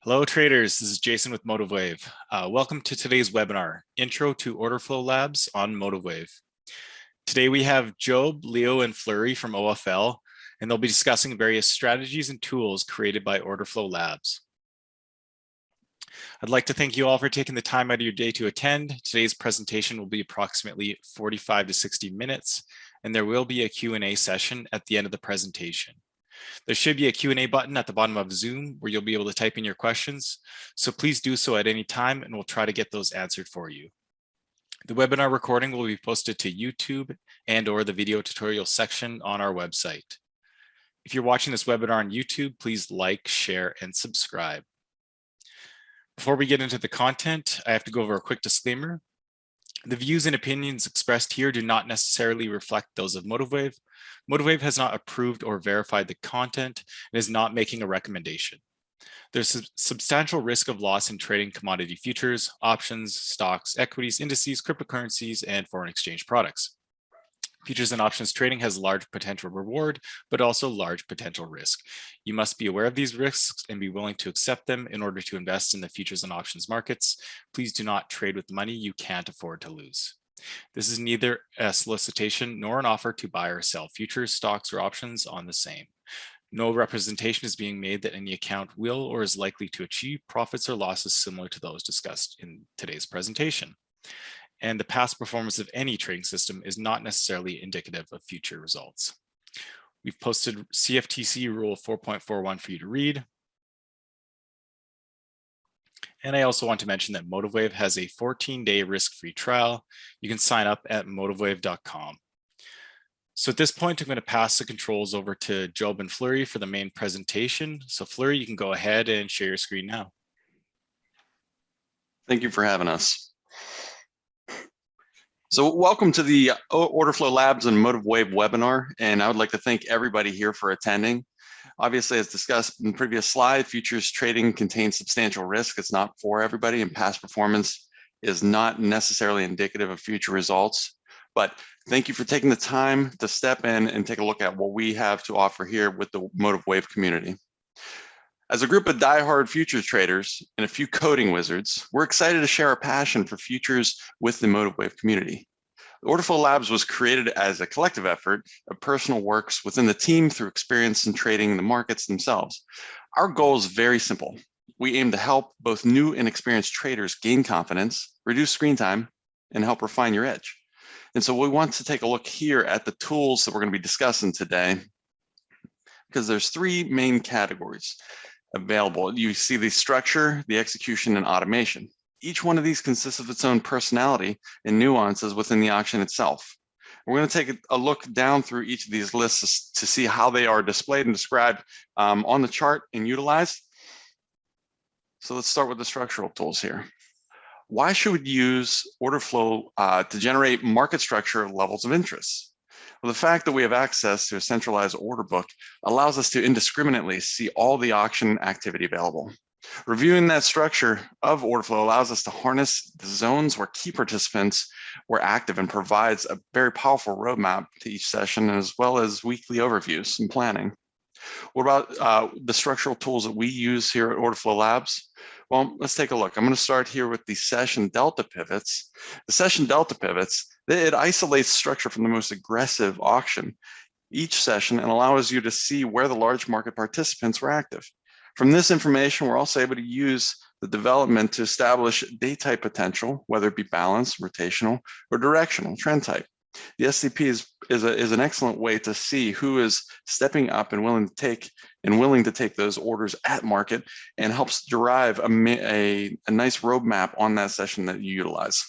Hello traders, this is Jason with MotiveWave. Welcome to today's webinar, Intro to OrderFlow Labs on MotiveWave. Today we have Job, Leo, and Flurry from OFL, and they'll be discussing various strategies and tools created by OrderFlow Labs. I'd like to thank you all for taking the time out of your day to attend. Today's presentation will be approximately 45 to 60 minutes, and there will be a Q&A session at the end of the presentation. There should be a Q&A button at the bottom of Zoom where you'll be able to type in your questions. So please do so at any time and we'll try to get those answered for you. The webinar recording will be posted to YouTube and/or the video tutorial section on our website. If you're watching this webinar on YouTube, please like, share, and subscribe. Before we get into the content, I have to go over a quick disclaimer. The views and opinions expressed here do not necessarily reflect those of MotiveWave. MotiveWave has not approved or verified the content and is not making a recommendation. There's a substantial risk of loss in trading commodity futures, options, stocks, equities, indices, cryptocurrencies, and foreign exchange products. Futures and options trading has large potential reward, but also large potential risk. You must be aware of these risks and be willing to accept them in order to invest in the futures and options markets. Please do not trade with money you can't afford to lose. This is neither a solicitation nor an offer to buy or sell futures, stocks, or options on the same. No representation is being made that any account will or is likely to achieve profits or losses similar to those discussed in today's presentation. And the past performance of any trading system is not necessarily indicative of future results. We've posted CFTC Rule 4.41 for you to read. And I also want to mention that MotiveWave has a 14-day risk-free trial. You can sign up at motivewave.com. So at this point, I'm going to pass the controls over to Job and Flurry for the main presentation. So Flurry, you can go ahead and share your screen now. Thank you for having us. So welcome to the OrderFlow Labs and MotiveWave webinar, and I would like to thank everybody here for attending. Obviously, as discussed in the previous slide, futures trading contains substantial risk. It's not for everybody, and past performance is not necessarily indicative of future results. But thank you for taking the time to step in and take a look at what we have to offer here with the MotiveWave community. As a group of diehard futures traders and a few coding wizards, we're excited to share our passion for futures with the MotiveWave community. OrderFlow Labs was created as a collective effort of personal works within the team through experience in trading in the markets themselves. Our goal is very simple. We aim to help both new and experienced traders gain confidence, reduce screen time, and help refine your edge. And so we want to take a look here at the tools that we're going to be discussing today, because there's three main categories available. You see the structure, the execution, and automation. Each one of these consists of its own personality and nuances within the auction itself. We're going to take a look down through each of these lists to see how they are displayed and described on the chart and utilized. So let's start with the structural tools here. Why should we use OrderFlow to generate market structure levels of interest? Well, the fact that we have access to a centralized order book allows us to indiscriminately see all the auction activity available. Reviewing that structure of OrderFlow allows us to harness the zones where key participants were active and provides a very powerful roadmap to each session, as well as weekly overviews and planning. What about the structural tools that we use here at OrderFlow Labs? Well, let's take a look. I'm going to start here with the session delta pivots. The session delta pivots, it isolates structure from the most aggressive auction each session and allows you to see where the large market participants were active. From this information, we're also able to use the development to establish day type potential, whether it be balanced, rotational, or directional trend type. The SDP is an excellent way to see who is stepping up and willing to take those orders at market, and helps derive a nice roadmap on that session that you utilize.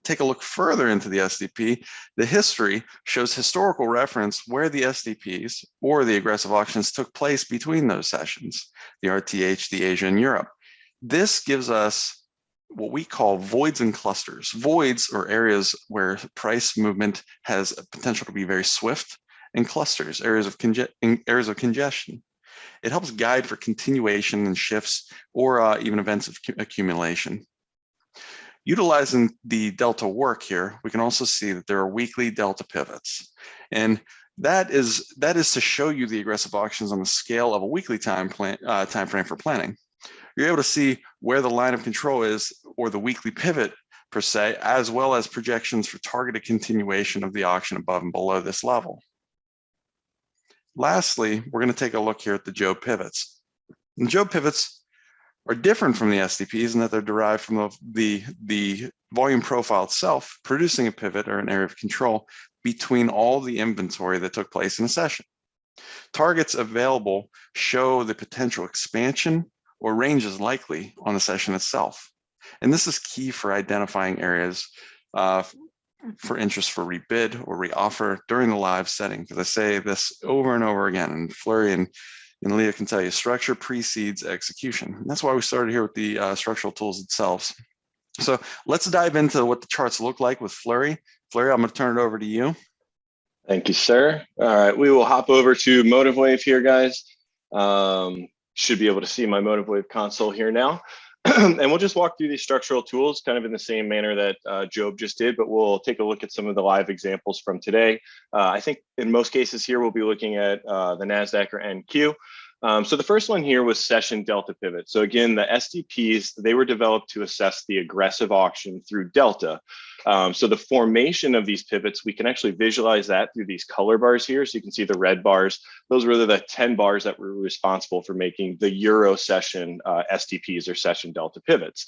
Take a look further into the SDP. The history shows historical reference where the SDPs or the aggressive auctions took place between those sessions, the RTH, the Asia, and Europe. This gives us what we call voids and clusters. Voids are areas where price movement has a potential to be very swift, and clusters, areas of congestion. It helps guide for continuation and shifts, or even events of accumulation. Utilizing the delta work here, we can also see that there are weekly delta pivots. And that is to show you the aggressive auctions on the scale of a weekly time frame for planning. You're able to see where the line of control is, or the weekly pivot per se, as well as projections for targeted continuation of the auction above and below this level. Lastly, we're going to take a look here at the Job pivots. And Job pivots are different from the STPs in that they're derived from the volume profile itself, producing a pivot or an area of control between all the inventory that took place in a session. Targets available show the potential expansion or ranges likely on the session itself. And this is key for identifying areas for interest for rebid or reoffer during the live setting, because I say this over and over again, and Flurry and Leah can tell you, structure precedes execution. And that's why we started here with the structural tools themselves. So let's dive into what the charts look like with Flurry. Flurry, I'm going to turn it over to you. Thank you, sir. All right, we will hop over to MotiveWave here, guys. Should be able to see my MotiveWave console here now. And we'll just walk through these structural tools kind of in the same manner that Job just did, but we'll take a look at some of the live examples from today. I think in most cases here, we'll be looking at the NASDAQ or NQ. So the first one here was session delta pivot. So again, the SDPs, they were developed to assess the aggressive auction through delta. So the formation of these pivots, we can actually visualize that through these color bars here. So you can see the red bars. Those were the 10 bars that were responsible for making the Euro session SDPs or session delta pivots.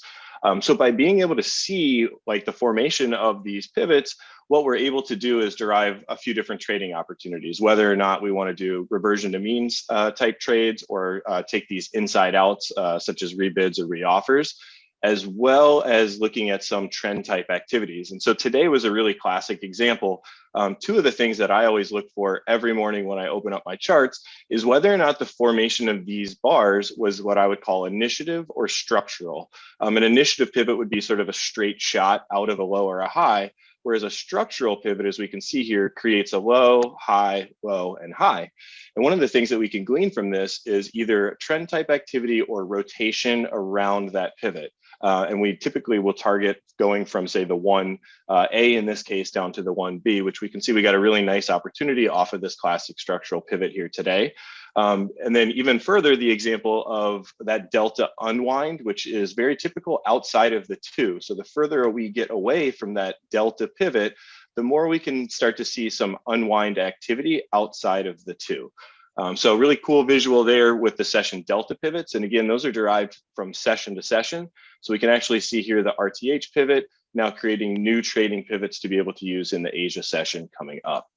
So by being able to see like the formation of these pivots, what we're able to do is derive a few different trading opportunities, whether or not we want to do reversion to means type trades or take these inside outs such as rebids or reoffers, as well as looking at some trend type activities. And so today was a really classic example. Two of the things that I always look for every morning when I open up my charts is whether or not the formation of these bars was what I would call initiative or structural. An initiative pivot would be sort of a straight shot out of a low or a high, whereas a structural pivot, as we can see here, creates a low, and high. And one of the things that we can glean from this is either trend type activity or rotation around that pivot. And we typically will target going from, say, the 1A in this case down to the 1B, which we can see we got a really nice opportunity off of this classic structural pivot here today. And then even further, the example of that delta unwind, which is very typical outside of the two. So the further we get away from that delta pivot, the more we can start to see some unwind activity outside of the two. So really cool visual there with the session delta pivots. And again, those are derived from session to session. So we can actually see here the RTH pivot now creating new trading pivots to be able to use in the Asia session coming up.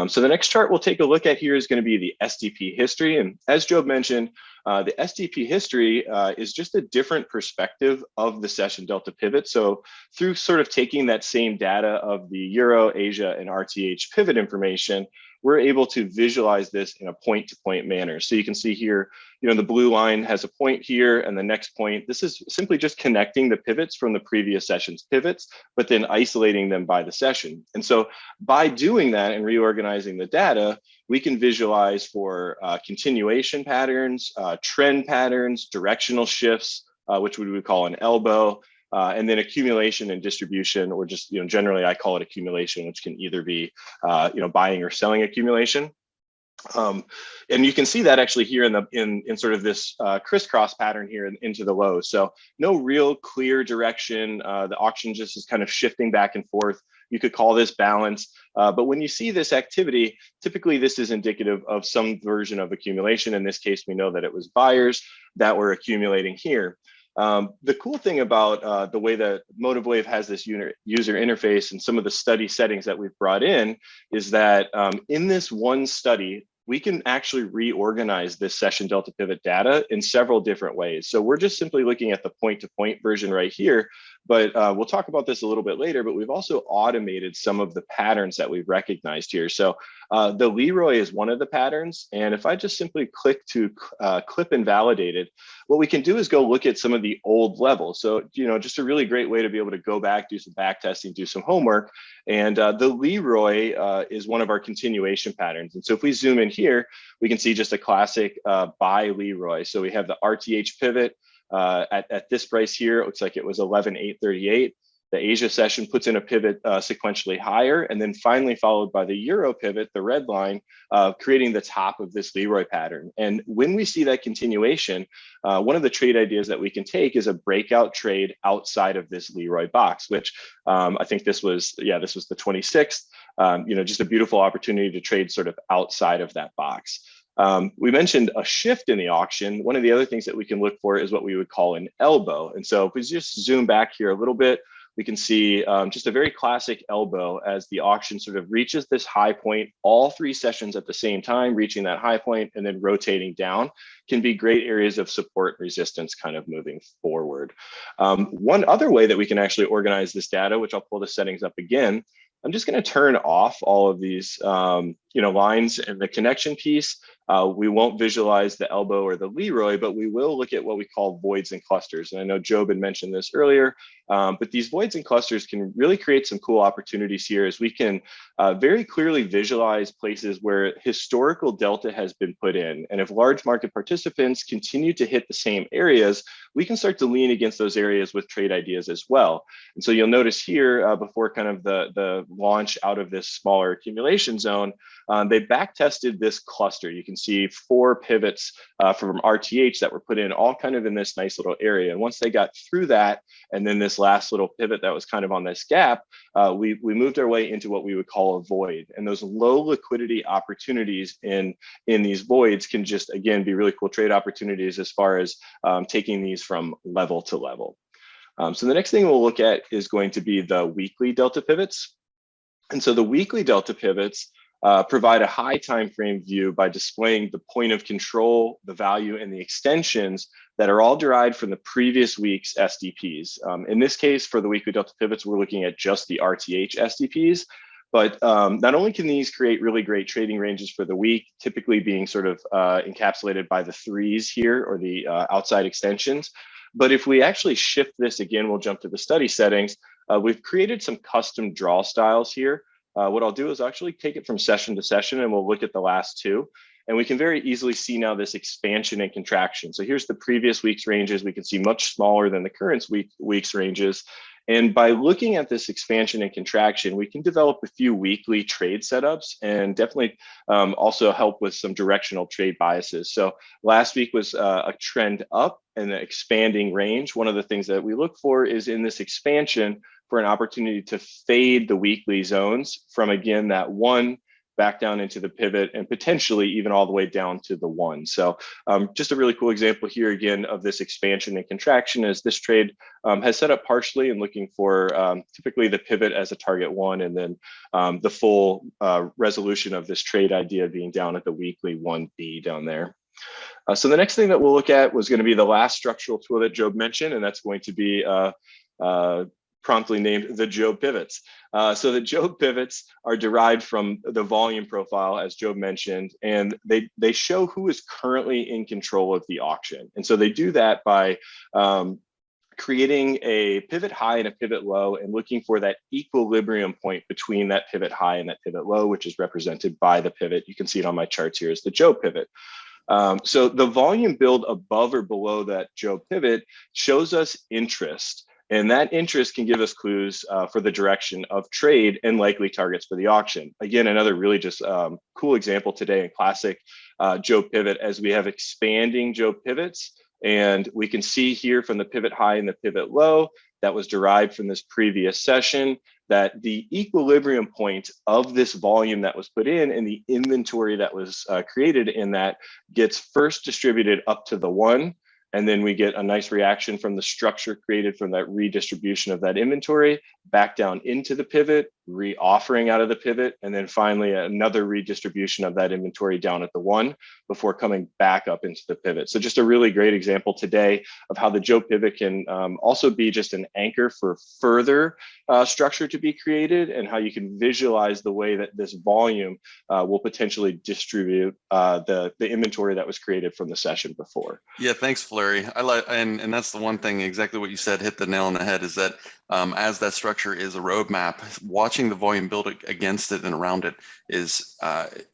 So the next chart we'll take a look at here is going to be the SDP history. And as Job mentioned, the SDP history is just a different perspective of the session delta pivot. So through sort of taking that same data of the Euro, Asia, and RTH pivot information, we're able to visualize this in a point-to-point manner. So you can see here, the blue line has a point here and the next point. This is simply just connecting the pivots from the previous session's pivots, but then isolating them by the session. And so by doing that and reorganizing the data, we can visualize for continuation patterns, trend patterns, directional shifts, which we would call an elbow, and then accumulation and distribution, or just, generally I call it accumulation, which can either be, buying or selling accumulation. And you can see that actually here in sort of this crisscross pattern here into the lows. So no real clear direction. The auction just is kind of shifting back and forth. You could call this balance, but when you see this activity, typically this is indicative of some version of accumulation. In this case, we know that it was buyers that were accumulating here. The cool thing about the way that MotiveWave has this user interface and some of the study settings that we've brought in is that in this one study, we can actually reorganize this session delta pivot data in several different ways. So we're just simply looking at the point-to-point version right here, but we'll talk about this a little bit later, but we've also automated some of the patterns that we've recognized here. So the Leroy is one of the patterns. And if I just simply click to clip and validate it, what we can do is go look at some of the old levels. So, just a really great way to be able to go back, do some back testing, do some homework. And the Leroy is one of our continuation patterns. And so if we zoom in here, we can see just a classic buy Leroy. So we have the RTH pivot at this price here. It looks like it was 11,838. The Asia session puts in a pivot sequentially higher, and then finally followed by the Euro pivot, the red line, creating the top of this Leroy pattern. And when we see that continuation, one of the trade ideas that we can take is a breakout trade outside of this Leroy box, which I think this was the 26th. Just a beautiful opportunity to trade sort of outside of that box. We mentioned a shift in the auction. One of the other things that we can look for is what we would call an elbow. And so if we just zoom back here a little bit, we can see just a very classic elbow as the auction sort of reaches this high point, all 3 sessions at the same time, reaching that high point and then rotating down can be great areas of support resistance kind of moving forward. One other way that we can actually organize this data, which I'll pull the settings up again, I'm just going to turn off all of these lines and the connection piece. We won't visualize the elbow or the Leroy, but we will look at what we call voids and clusters. And I know Job had mentioned this earlier, but these voids and clusters can really create some cool opportunities here as we can very clearly visualize places where historical delta has been put in. And if large market participants continue to hit the same areas, we can start to lean against those areas with trade ideas as well. And so you'll notice here before kind of the launch out of this smaller accumulation zone, they back tested this cluster. You can see 4 pivots from RTH that were put in all kind of in this nice little area. And once they got through that, and then this last little pivot that was kind of on this gap, we moved our way into what we would call a void. And those low liquidity opportunities in these voids can just, again, be really cool trade opportunities as far as taking these from level to level. So the next thing we'll look at is going to be the weekly delta pivots. And so the weekly delta pivots provide a high time frame view by displaying the point of control, the value, and the extensions that are all derived from the previous week's SDPs. In this case, for the weekly delta pivots, we're looking at just the RTH SDPs. But not only can these create really great trading ranges for the week, typically being sort of encapsulated by the 3s here or the outside extensions, but if we actually shift this again, we'll jump to the study settings. We've created some custom draw styles here. What I'll do is actually take it from session to session and we'll look at the last 2. And we can very easily see now this expansion and contraction. So here's the previous week's ranges. We can see much smaller than the current week's ranges. And by looking at this expansion and contraction, we can develop a few weekly trade setups and definitely also help with some directional trade biases. So last week was a trend up and an expanding range. One of the things that we look for is in this expansion for an opportunity to fade the weekly zones from, again, that 1 back down into the pivot and potentially even all the way down to the 1. So just a really cool example here again of this expansion and contraction as this trade has set up partially and looking for typically the pivot as a target 1 and then the full resolution of this trade idea being down at the weekly 1B down there. So the next thing that we'll look at was going to be the last structural tool that Job mentioned, and that's going to be promptly named the Job pivots. So the Job pivots are derived from the volume profile, as Job mentioned, and they show who is currently in control of the auction. And so they do that by creating a pivot high and a pivot low and looking for that equilibrium point between that pivot high and that pivot low, which is represented by the pivot. You can see it on my charts here as the Job pivot. So the volume build above or below that Job pivot shows us interest. And that interest can give us clues for the direction of trade and likely targets for the auction. Again, another really just cool example today in classic Job pivot as we have expanding Job pivots. And we can see here from the pivot high and the pivot low that was derived from this previous session that the equilibrium point of this volume that was put in and the inventory that was created in that gets first distributed up to the 1. And then we get a nice reaction from the structure created from that redistribution of that inventory back down into the pivot, re-offering out of the pivot, and then finally another redistribution of that inventory down at the 1 before coming back up into the pivot. So just a really great example today of how the Job pivot can also be just an anchor for further structure to be created and how you can visualize the way that this volume will potentially distribute the inventory that was created from the session before. Yeah, thanks, Flurry. I like, and that's the one thing, exactly what you said, hit the nail on the head, is that as that structure is a roadmap, watching the volume build against it and around it is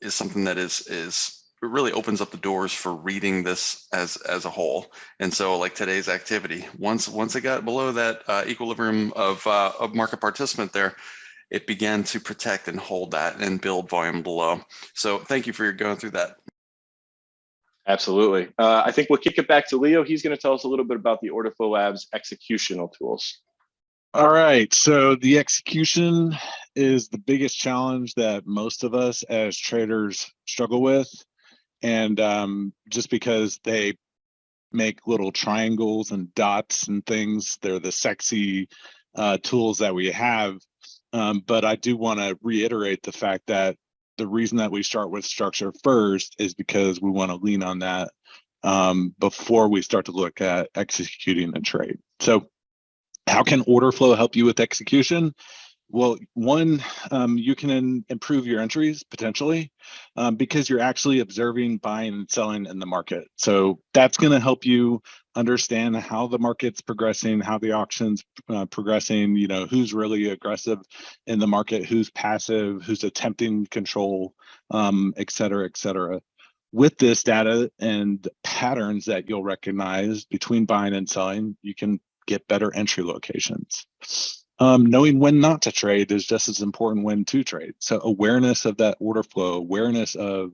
something that is really opens up the doors for reading this as a whole. And so like today's activity, once it got below that equilibrium of market participant there, it began to protect and hold that and build volume below. So thank you for going through that. Absolutely. I think we'll kick it back to Leo. He's going to tell us a little bit about the OrderFlow Labs executional tools. All right, so the execution is the biggest challenge that most of us as traders struggle with. And just because they make little triangles and dots and things, they're the sexy tools that we have. But I do want to reiterate the fact that the reason that we start with structure first is because we want to lean on that before we start to look at executing a trade. So how can order flow help you with execution? Well, one, you can improve your entries potentially because you're actually observing buying and selling in the market. So that's going to help you understand how the market's progressing, how the auction's progressing, you know, who's really aggressive in the market, who's passive, who's attempting control, et cetera, et cetera. With this data and patterns that you'll recognize between buying and selling, you can get better entry locations. Knowing when not to trade is just as important when to trade. So awareness of that order flow, awareness of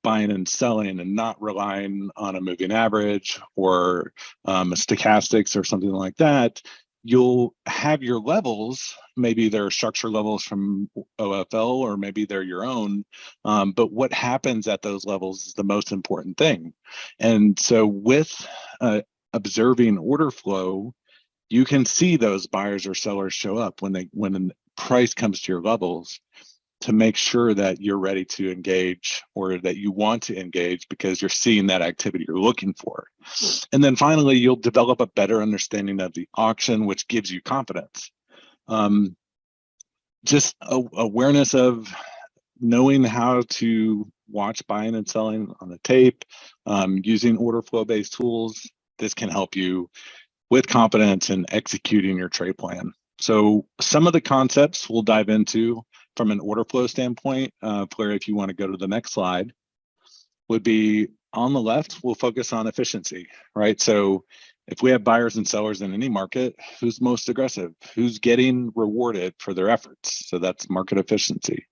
buying and selling and not relying on a moving average or stochastics or something like that, you'll have your levels. Maybe they're structure levels from OFL or maybe they're your own, but what happens at those levels is the most important thing. And so with observing order flow, you can see those buyers or sellers show up when the price comes to your levels to make sure that you're ready to engage or that you want to engage because you're seeing that activity you're looking for. And then finally, you'll develop a better understanding of the auction, which gives you confidence. Just awareness of knowing how to watch buying and selling on the tape, using order flow based tools. This can help you with confidence in executing your trade plan. So some of the concepts we'll dive into from an order flow standpoint, Claire, if you want to go to the next slide, would be on the left, we'll focus on efficiency, right? So if we have buyers and sellers in any market, who's most aggressive? Who's getting rewarded for their efforts? So that's market efficiency.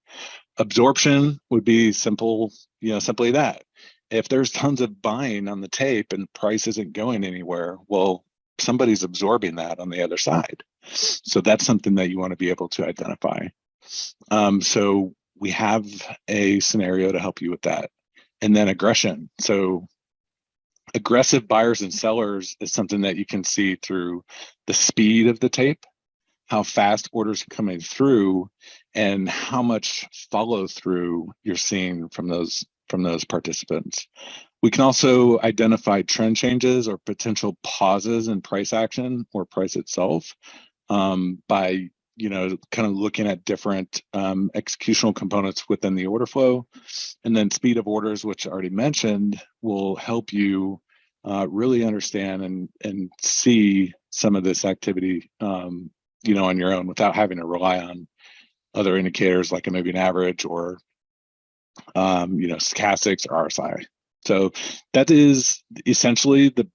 Absorption would be simple, simply that. If there's tons of buying on the tape and price isn't going anywhere, well, somebody's absorbing that on the other side. So that's something that you want to be able to identify. So we have a scenario to help you with that. And then aggression. So aggressive buyers and sellers is something that you can see through the speed of the tape, how fast orders are coming through, and how much follow through you're seeing from those participants. We can also identify trend changes or potential pauses in price action or price itself by kind of looking at different executional components within the order flow. And then speed of orders, which I already mentioned, will help you really understand and see some of this activity on your own without having to rely on other indicators like a moving average or stochastics or RSI. So that is essentially the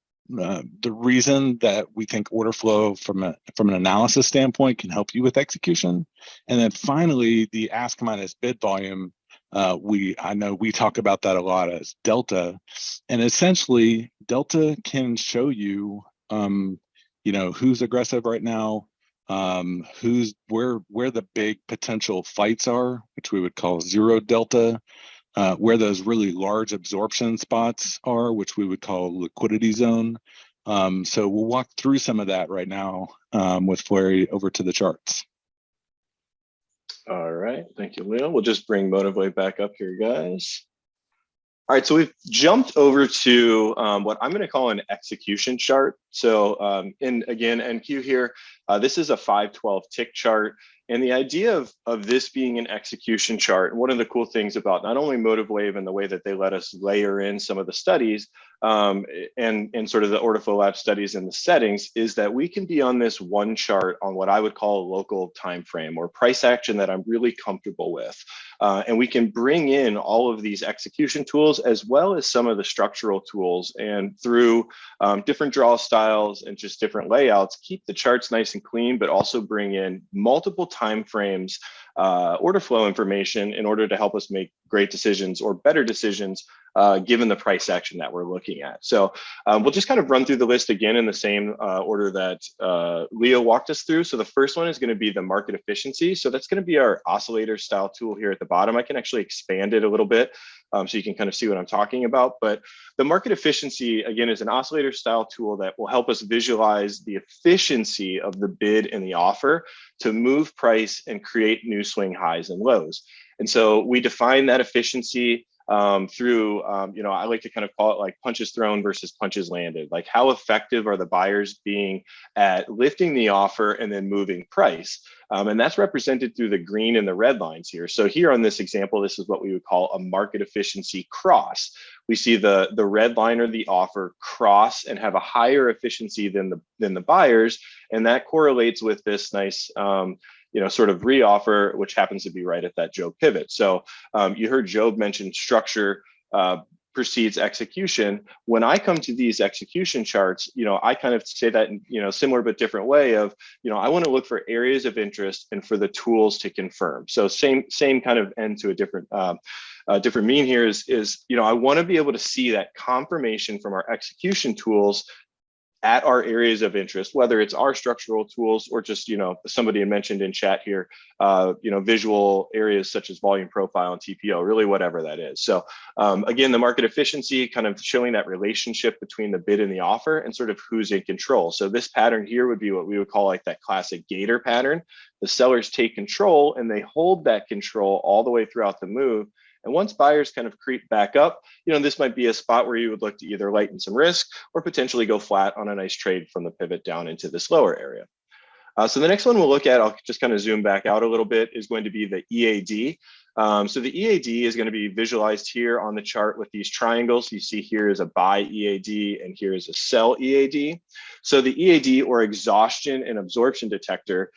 reason that we think order flow from an analysis standpoint can help you with execution. And then finally, the ask minus bid volume, I know we talk about that a lot as delta, and essentially delta can show you who's aggressive right now, where the big potential fights are, which we would call zero delta, where those really large absorption spots are, which we would call liquidity zone. So we'll walk through some of that right now with Flurry over to the charts. All right, thank you, Leo. We'll just bring MotiveWave back up here, guys. All right, so we've jumped over to what I'm going to call an execution chart. So again, NQ here, this is a 512 tick chart. And the idea of this being an execution chart, one of the cool things about not only MotiveWave and the way that they let us layer in some of the studies and sort of the OrderFlow Lab studies and the settings, is that we can be on this one chart on what I would call a local time frame or price action that I'm really comfortable with. And we can bring in all of these execution tools as well as some of the structural tools, and through different draw styles and just different layouts, keep the charts nice and clean, but also bring in multiple time frames, order flow information in order to help us make great decisions or better decisions given the price action that we're looking at. So we'll just kind of run through the list again in the same order that Leo walked us through. So the first one is going to be the market efficiency. So that's going to be our oscillator style tool here at the bottom. I can actually expand it a little bit so you can kind of see what I'm talking about. But the market efficiency, again, is an oscillator style tool that will help us visualize the efficiency of the bid and the offer to move price and create new swing highs and lows. And so we define that efficiency through, I like to kind of call it like punches thrown versus punches landed. Like, how effective are the buyers being at lifting the offer and then moving price? And that's represented through the green and the red lines here. So here on this example, this is what we would call a market efficiency cross. We see the red line or the offer cross and have a higher efficiency than the buyers, and that correlates with this nice sort of reoffer, which happens to be right at that Job pivot. So you heard Job mention structure precedes execution. When I come to these execution charts, I kind of say that in similar but different way of, I want to look for areas of interest and for the tools to confirm. So same kind of end to a different different mean here is I want to be able to see that confirmation from our execution tools at our areas of interest, whether it's our structural tools or just, somebody had mentioned in chat here, visual areas such as volume profile and TPO, really whatever that is. So again, the market efficiency kind of showing that relationship between the bid and the offer and sort of who's in control. So this pattern here would be what we would call like that classic gator pattern. The sellers take control and they hold that control all the way throughout the move. And once buyers kind of creep back up, this might be a spot where you would look to either lighten some risk or potentially go flat on a nice trade from the pivot down into this lower area. So the next one we'll look at, I'll just kind of zoom back out a little bit, is going to be the EAD. So the EAD is going to be visualized here on the chart with these triangles. You see here is a buy EAD and here is a sell EAD. So the EAD, or exhaustion and absorption detector,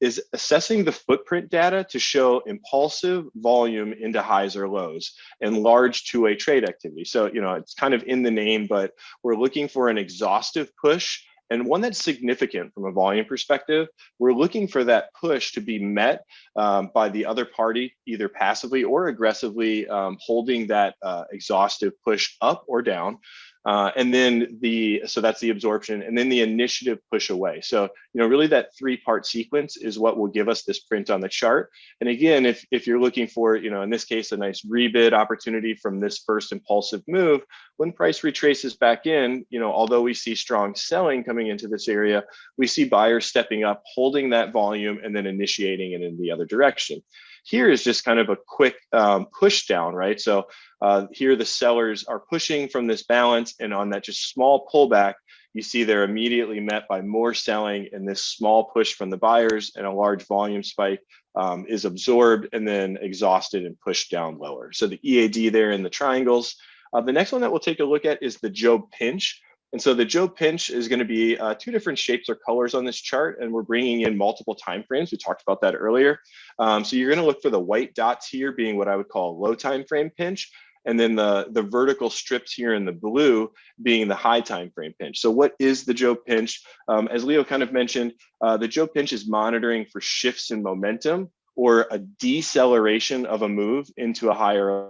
is assessing the footprint data to show impulsive volume into highs or lows and large two-way trade activity. So, it's kind of in the name, but we're looking for an exhaustive push and one that's significant from a volume perspective. We're looking for that push to be met by the other party, either passively or aggressively holding that exhaustive push up or down. And then so that's the absorption, and then the initiative push away. So, really that three-part sequence is what will give us this print on the chart. And again, if you're looking for, in this case, a nice rebid opportunity from this first impulsive move, when price retraces back in, although we see strong selling coming into this area, we see buyers stepping up, holding that volume, and then initiating it in the other direction. Here is just kind of a quick push down, right? So here the sellers are pushing from this balance, and on that just small pullback, you see they're immediately met by more selling, and this small push from the buyers and a large volume spike is absorbed and then exhausted and pushed down lower. So the EAD there in the triangles. The next one that we'll take a look at is the Job pinch. And so the Job pinch is going to be two different shapes or colors on this chart, and we're bringing in multiple time frames. We talked about that earlier. So you're going to look for the white dots here being what I would call a low time frame pinch, and then the vertical strips here in the blue being the high time frame pinch. So what is the Job pinch? As Leo kind of mentioned, the Job pinch is monitoring for shifts in momentum or a deceleration of a move into a higher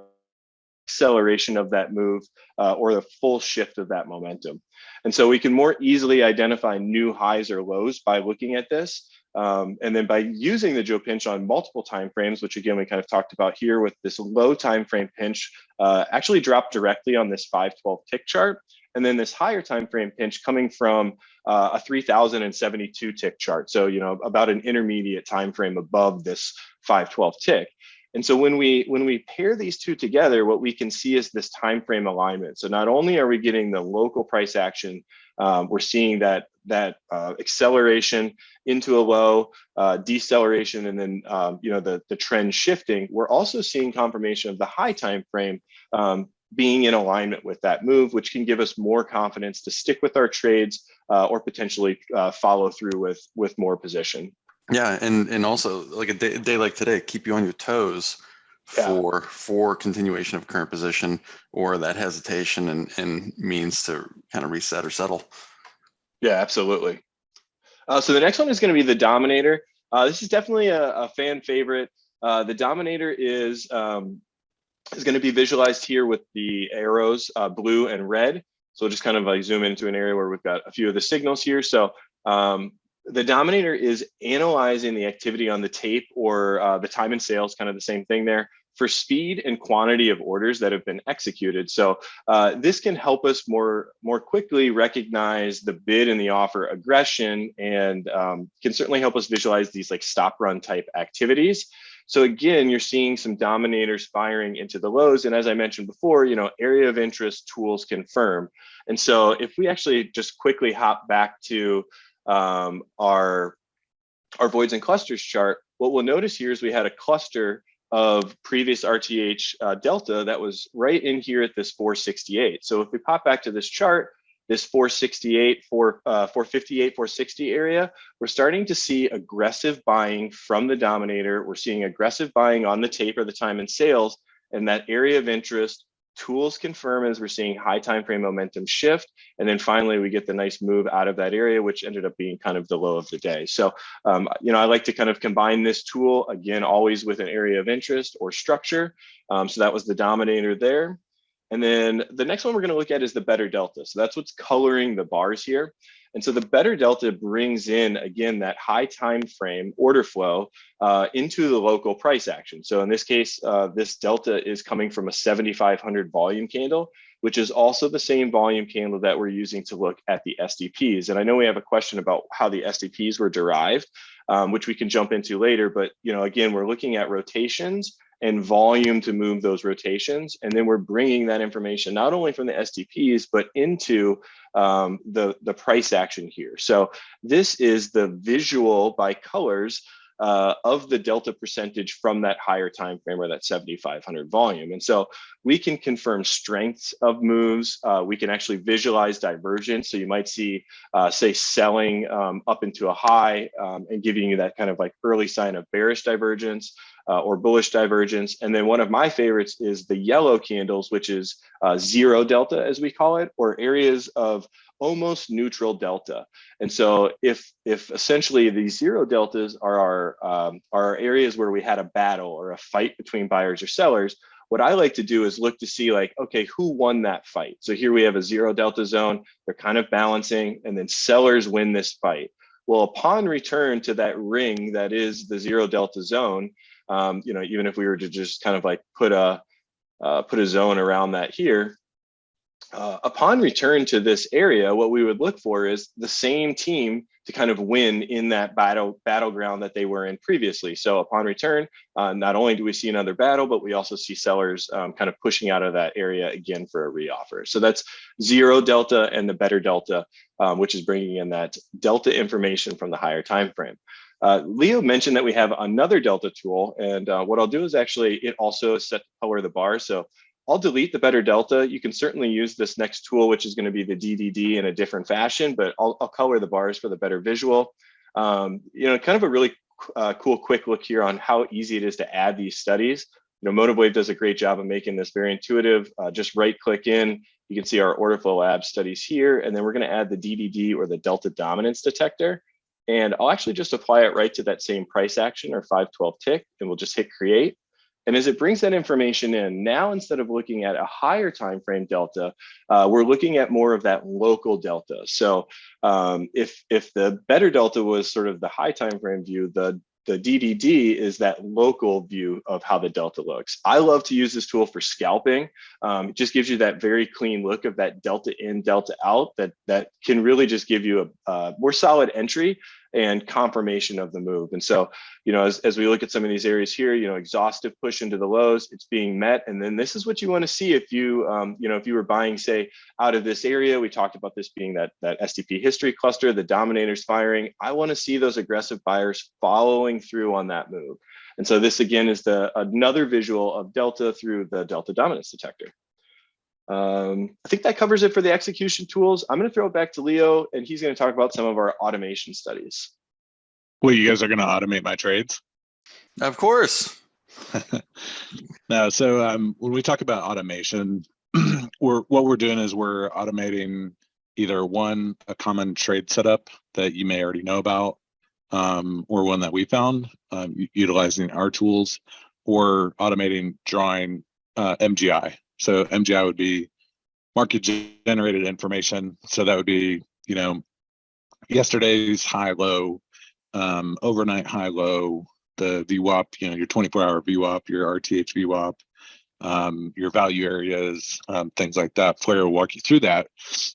acceleration of that move or the full shift of that momentum. And so we can more easily identify new highs or lows by looking at this. And then by using the Job pinch on multiple time frames, which again, we kind of talked about here with this low time frame pinch, actually dropped directly on this 512 tick chart. And then this higher time frame pinch coming from a 3072 tick chart. So, about an intermediate time frame above this 512 tick. And so when we pair these two together, what we can see is this time frame alignment. So not only are we getting the local price action, we're seeing that acceleration into a low, deceleration, and then the trend shifting. We're also seeing confirmation of the high time frame being in alignment with that move, which can give us more confidence to stick with our trades or potentially follow through with more position. Yeah, and also like a day like today, keep you on your toes for continuation of current position, or that hesitation and means to kind of reset or settle. Yeah, absolutely. So the next one is going to be the Dominator. This is definitely a fan favorite. The Dominator is going to be visualized here with the arrows, blue and red. So we'll just kind of like zoom into an area where we've got a few of the signals here. So the Dominator is analyzing the activity on the tape, or the time and sales, kind of the same thing there, for speed and quantity of orders that have been executed. So this can help us more quickly recognize the bid and the offer aggression, and can certainly help us visualize these like stop run type activities. So again, you're seeing some Dominators firing into the lows. And as I mentioned before, area of interest tools confirm. And so if we actually just quickly hop back to our voids and clusters chart, what we'll notice here is we had a cluster of previous RTH delta that was right in here at this 468. So if we pop back to this chart, this 468, 458, 460 area, we're starting to see aggressive buying from the Dominator. We're seeing aggressive buying on the tape or the time and sales, and that area of interest tools confirm as we're seeing high time frame momentum shift. And then finally, we get the nice move out of that area, which ended up being kind of the low of the day. So, I like to kind of combine this tool, again, always with an area of interest or structure. So that was the Dominator there. And then the next one we're going to look at is the better delta. So that's what's coloring the bars here. And so the better delta brings in, again, that high time frame order flow into the local price action. So in this case, this delta is coming from a 7,500 volume candle, which is also the same volume candle that we're using to look at the SDPs. And I know we have a question about how the SDPs were derived, which we can jump into later. But again, we're looking at rotations and volume to move those rotations. And then we're bringing that information not only from the SDPs, but into the price action here. So this is the visual by colors of the delta percentage from that higher time frame, or that 7,500 volume. And so we can confirm strengths of moves. We can actually visualize divergence. So you might see, say, selling up into a high and giving you that kind of like early sign of bearish divergence or bullish divergence. And then one of my favorites is the yellow candles, which is zero delta, as we call it, or areas of almost neutral delta. And so if essentially these zero deltas are our areas where we had a battle or a fight between buyers or sellers, what I like to do is look to see like, okay, who won that fight? So here we have a zero delta zone, they're kind of balancing, and then sellers win this fight. Well, upon return to that ring that is the zero delta zone, even if we were to just kind of like put a zone around that here, upon return to this area, what we would look for is the same team to kind of win in that battleground that they were in previously. So upon return, not only do we see another battle, but we also see sellers kind of pushing out of that area again for a reoffer. So that's zero delta and the better delta, which is bringing in that delta information from the higher time frame. Leo mentioned that we have another delta tool, and what I'll do is actually, it also is set to color the bars. So I'll delete the better delta. You can certainly use this next tool, which is going to be the DDD in a different fashion, but I'll color the bars for the better visual. Kind of a really cool quick look here on how easy it is to add these studies. MotiveWave does a great job of making this very intuitive. Just right click in, you can see our OrderFlow Labs studies here, and then we're going to add the DDD, or the delta dominance detector. And I'll actually just apply it right to that same price action, or 512 tick, and we'll just hit create. And as it brings that information in, now instead of looking at a higher time frame delta, we're looking at more of that local delta. So if the better delta was sort of the high time frame view, the DDD is that local view of how the delta looks. I love to use this tool for scalping. It just gives you that very clean look of that delta in, delta out, that can really just give you a more solid entry and confirmation of the move. And so, as we look at some of these areas here, exhaustive push into the lows, it's being met. And then this is what you want to see if you, if you were buying, say, out of this area. We talked about this being that SDP history cluster, the Dominators firing. I want to see those aggressive buyers following through on that move. And so this again is another visual of delta through the delta dominance detector. I think that covers it for the execution tools. I'm going to throw it back to Leo, and he's going to talk about some of our automation studies. Well, you guys are going to automate my trades? Of course. No, so when we talk about automation, what we're doing is we're automating either a common trade setup that you may already know about, or one that we found utilizing our tools, or automating drawing MGI. So MGI would be market generated information. So that would be, yesterday's high low, overnight high low, the VWAP, your 24-hour VWAP, your RTH VWAP, your value areas, things like that. Flare will walk you through that.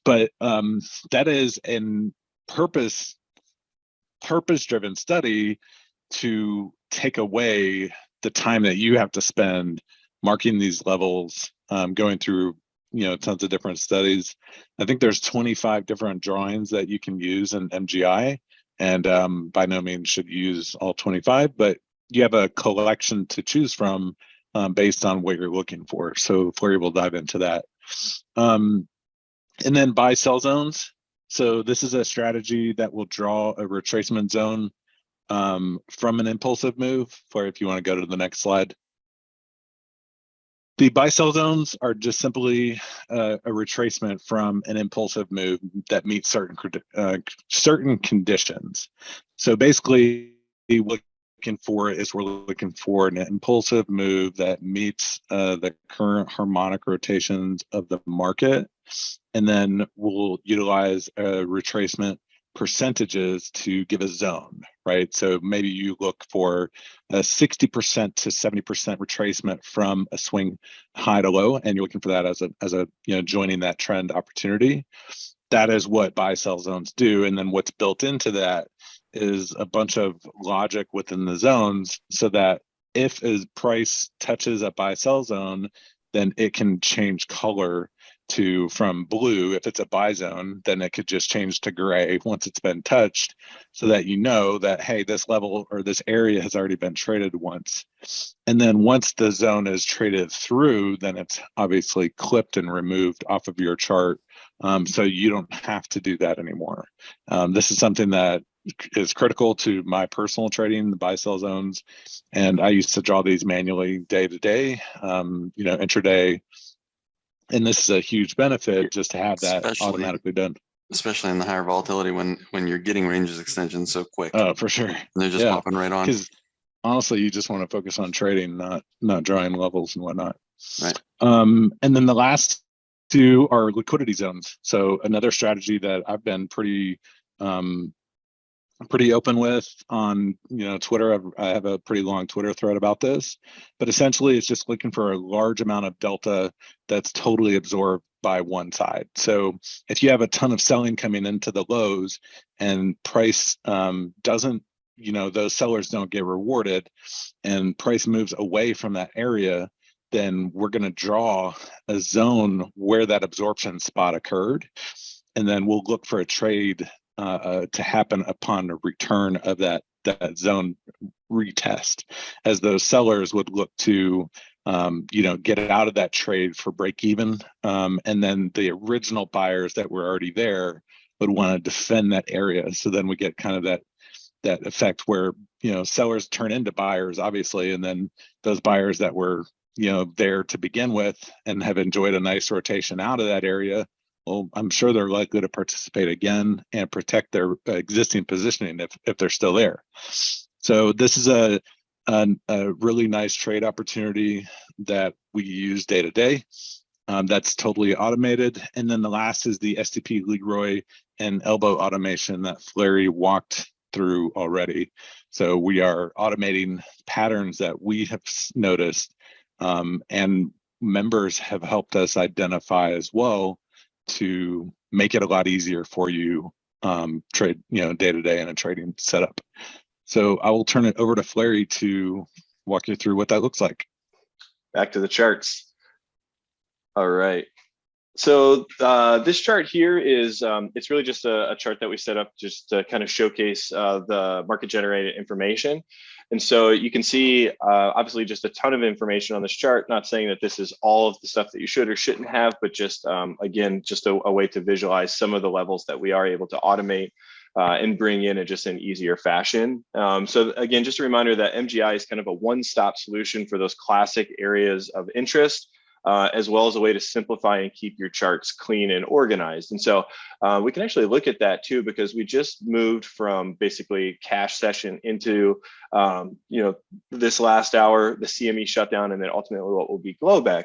But that is a purpose-driven study to take away the time that you have to spend marking these levels, going through tons of different studies. I think there's 25 different drawings that you can use in MGI, and by no means should you use all 25, but you have a collection to choose from based on what you're looking for. So Flurry will dive into that. And then buy sell zones. So this is a strategy that will draw a retracement zone from an impulsive move. Flurry, if you want to go to the next slide. The buy sell zones are just simply a retracement from an impulsive move that meets certain conditions. So basically, we're looking for an impulsive move that meets the current harmonic rotations of the market, and then we'll utilize retracement percentages to give a zone, right? So maybe you look for a 60% to 70% retracement from a swing high to low, and you're looking for that as a joining that trend opportunity. That is what buy sell zones do. And then what's built into that is a bunch of logic within the zones, so that if a price touches a buy sell zone, then it can change color from blue. If it's a buy zone, then it could just change to gray once it's been touched, so that that, hey, this level or this area has already been traded once. And then once the zone is traded through, then it's obviously clipped and removed off of your chart. So you don't have to do that anymore. This is something that is critical to my personal trading, the buy sell zones. And I used to draw these manually day to day, intraday. And this is a huge benefit just to have that automatically done. Especially in the higher volatility when you're getting ranges extensions so quick. Oh, for sure. And they're just popping right on. Because honestly, you just want to focus on trading, not drawing levels and whatnot. Right. And then the last two are liquidity zones. So another strategy that I've been pretty open with on Twitter. I have a pretty long Twitter thread about this, but essentially it's just looking for a large amount of delta that's totally absorbed by one side. So if you have a ton of selling coming into the lows and price doesn't, those sellers don't get rewarded, and price moves away from that area, then we're going to draw a zone where that absorption spot occurred, and then we'll look for a trade to happen upon a return of that zone retest, as those sellers would look to get out of that trade for break even, and then the original buyers that were already there would want to defend that area. So then we get kind of that effect where sellers turn into buyers, obviously, and then those buyers that were there to begin with and have enjoyed a nice rotation out of that area, well, I'm sure they're likely to participate again and protect their existing positioning if they're still there. So this is a really nice trade opportunity that we use day to day. That's totally automated. And then the last is the STP Leroy and elbow automation that Flurry walked through already. So we are automating patterns that we have noticed, and members have helped us identify as well, to make it a lot easier for you trade day to day in a trading setup. So I will turn it over to Flurry to walk you through what that looks like. Back to the charts. All right. So this chart here is, it's really just a chart that we set up just to kind of showcase the market generated information. And so you can see, obviously, just a ton of information on this chart, not saying that this is all of the stuff that you should or shouldn't have, but just, again, just a way to visualize some of the levels that we are able to automate and bring in just an easier fashion. So again, just a reminder that MGI is kind of a one-stop solution for those classic areas of interest, as well as a way to simplify and keep your charts clean and organized. And so we can actually look at that too, because we just moved from basically cash session into this last hour, the CME shutdown, and then ultimately what will be Globex.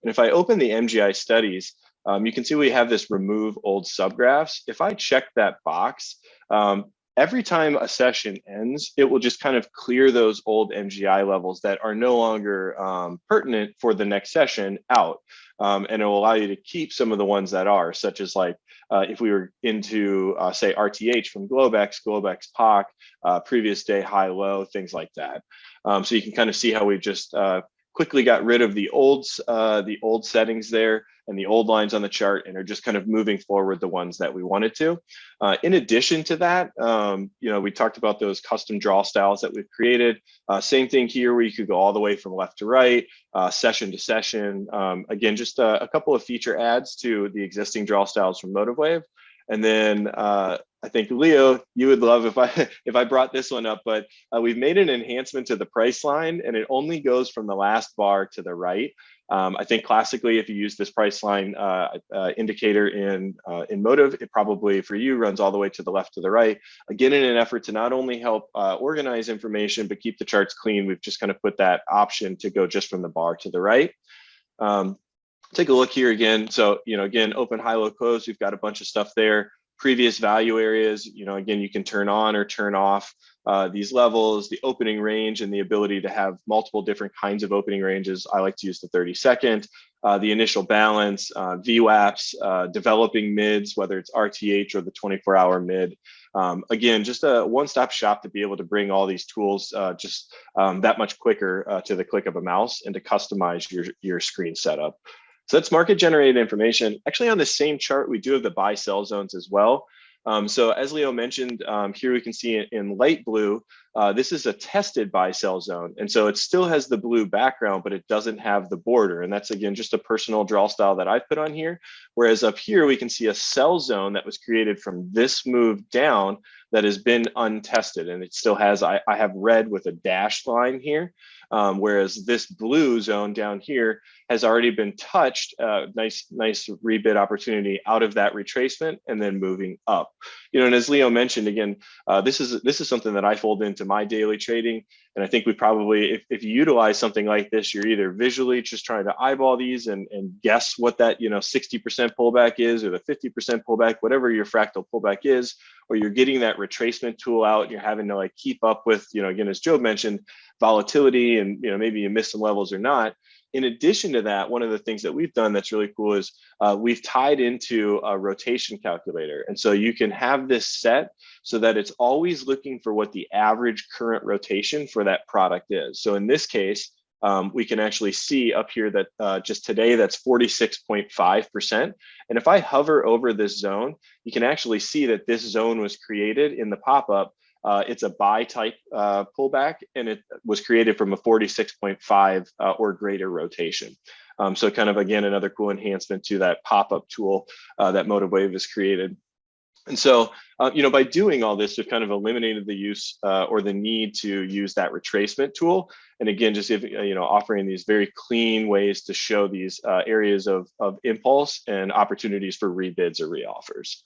And if I open the MGI studies, you can see we have this remove old subgraphs. If I check that box, every time a session ends, it will just kind of clear those old MGI levels that are no longer pertinent for the next session out. And it will allow you to keep some of the ones that are, such as like, if we were into, say, RTH from Globex, POC, previous day, high, low, things like that. So you can kind of see how we just quickly got rid of the old settings there and the old lines on the chart, and are just kind of moving forward the ones that we wanted to. In addition to that, we talked about those custom draw styles that we've created. Same thing here, where you could go all the way from left to right, session to session. Again, just a couple of feature adds to the existing draw styles from MotiveWave. And then I think, Leo, you would love if I brought this one up, but we've made an enhancement to the price line, and it only goes from the last bar to the right. I think classically, if you use this price line indicator in Motive, it probably for you runs all the way to the left to the right. Again, in an effort to not only help organize information, but keep the charts clean, we've just kind of put that option to go just from the bar to the right. Take a look here again. So, again, open, high, low, close, we've got a bunch of stuff there. Previous value areas, again, you can turn on or turn off these levels, the opening range, and the ability to have multiple different kinds of opening ranges. I like to use the 30-second, the initial balance, VWAPs, developing mids, whether it's RTH or the 24-hour mid. Again, just a one-stop shop to be able to bring all these tools just that much quicker to the click of a mouse, and to customize your screen setup. So that's market generated information. Actually, on the same chart, we do have the buy sell zones as well. So as Leo mentioned, here we can see in light blue, this is a tested buy sell zone. And so it still has the blue background, but it doesn't have the border. And that's, again, just a personal draw style that I've put on here. Whereas up here, we can see a sell zone that was created from this move down that has been untested. And it still has, I have red with a dashed line here. Whereas this blue zone down here has already been touched, nice rebid opportunity out of that retracement and then moving up. And as Leo mentioned, again, this is something that I fold into my daily trading. And I think we probably, if you utilize something like this, you're either visually just trying to eyeball these and guess what that 60% pullback is, or the 50% pullback, whatever your fractal pullback is, or you're getting that retracement tool out and you're having to like keep up with, again, as Joe mentioned, volatility, and maybe you miss some levels or not. In addition to that, one of the things that we've done that's really cool is we've tied into a rotation calculator. And so you can have this set so that it's always looking for what the average current rotation for that product is. So in this case, we can actually see up here that just today, that's 46.5%. And if I hover over this zone, you can actually see that this zone was created in the pop-up. It's a buy type pullback, and it was created from a 46.5 or greater rotation. So kind of, again, another cool enhancement to that pop-up tool that MotiveWave has created. And so, by doing all this, we've kind of eliminated the use or the need to use that retracement tool. And again, just offering these very clean ways to show these areas of impulse and opportunities for rebids or reoffers.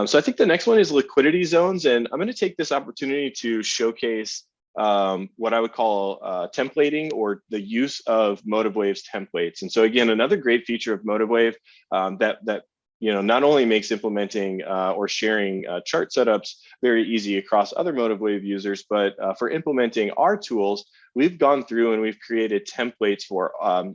So I think the next one is liquidity zones, and I'm going to take this opportunity to showcase what I would call templating, or the use of MotiveWave's templates. And so again, another great feature of MotiveWave that not only makes implementing or sharing chart setups very easy across other MotiveWave users, but for implementing our tools, we've gone through and we've created templates for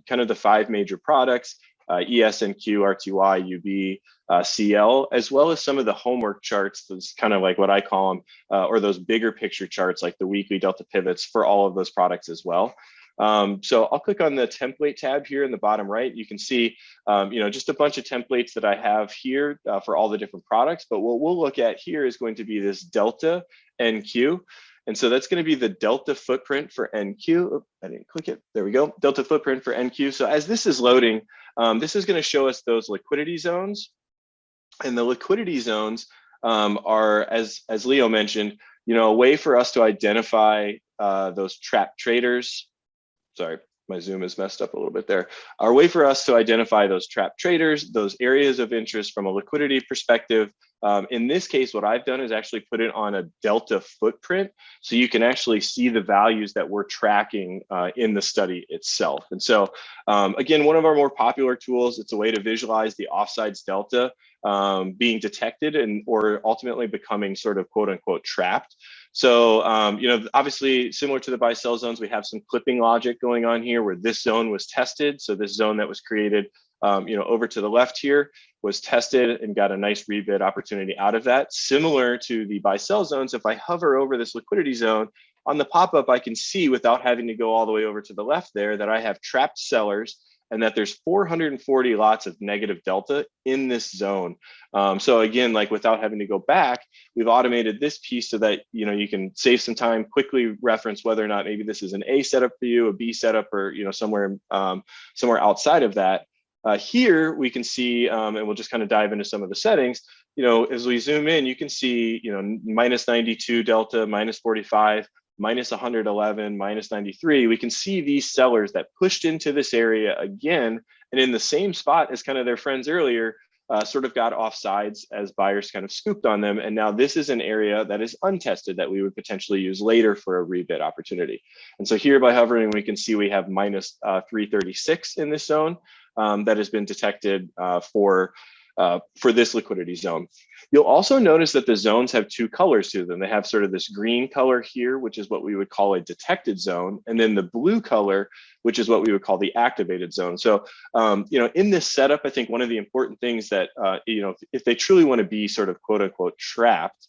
kind of the 5 major products: ES, NQ, RTY, UB, CL, as well as some of the homework charts. That's kind of like what I call them, or those bigger picture charts, like the weekly delta pivots for all of those products as well. So I'll click on the template tab here in the bottom right. You can see, just a bunch of templates that I have here for all the different products. But what we'll look at here is going to be this delta NQ. And so that's going to be the delta footprint for NQ. Oh, I didn't click it. There we go. Delta footprint for NQ. So as this is loading, this is going to show us those liquidity zones. And the liquidity zones are, as Leo mentioned, a way for us to identify those trap traders. Sorry, my Zoom is messed up a little bit there. Our way for us to identify those trap traders, those areas of interest from a liquidity perspective. In this case, what I've done is actually put it on a delta footprint, so you can actually see the values that we're tracking in the study itself. And so, again, one of our more popular tools, it's a way to visualize the offsides delta being detected or ultimately becoming sort of quote unquote trapped. So, obviously similar to the buy sell zones, we have some clipping logic going on here where this zone was tested. So this zone that was created, over to the left here was tested and got a nice rebid opportunity out of that. Similar to the buy sell zones, if I hover over this liquidity zone on the pop-up, I can see without having to go all the way over to the left there that I have trapped sellers and that there's 440 lots of negative delta in this zone. So again, like without having to go back, we've automated this piece so that you can save some time, quickly reference whether or not maybe this is an A setup for you, a B setup, or somewhere outside of that. Here we can see, and we'll just kind of dive into some of the settings. As we zoom in, you can see minus 92 delta, minus 45. Minus 111, minus 93, we can see these sellers that pushed into this area again, and in the same spot as kind of their friends earlier, sort of got offsides as buyers kind of scooped on them. And now this is an area that is untested that we would potentially use later for a rebid opportunity. And so here by hovering, we can see we have minus 336 in this zone that has been detected for this liquidity zone. You'll also notice that the zones have two colors to them. They have sort of this green color here, which is what we would call a detected zone, and then the blue color, which is what we would call the activated zone. So, in this setup, I think one of the important things that, if they truly want to be sort of quote unquote trapped,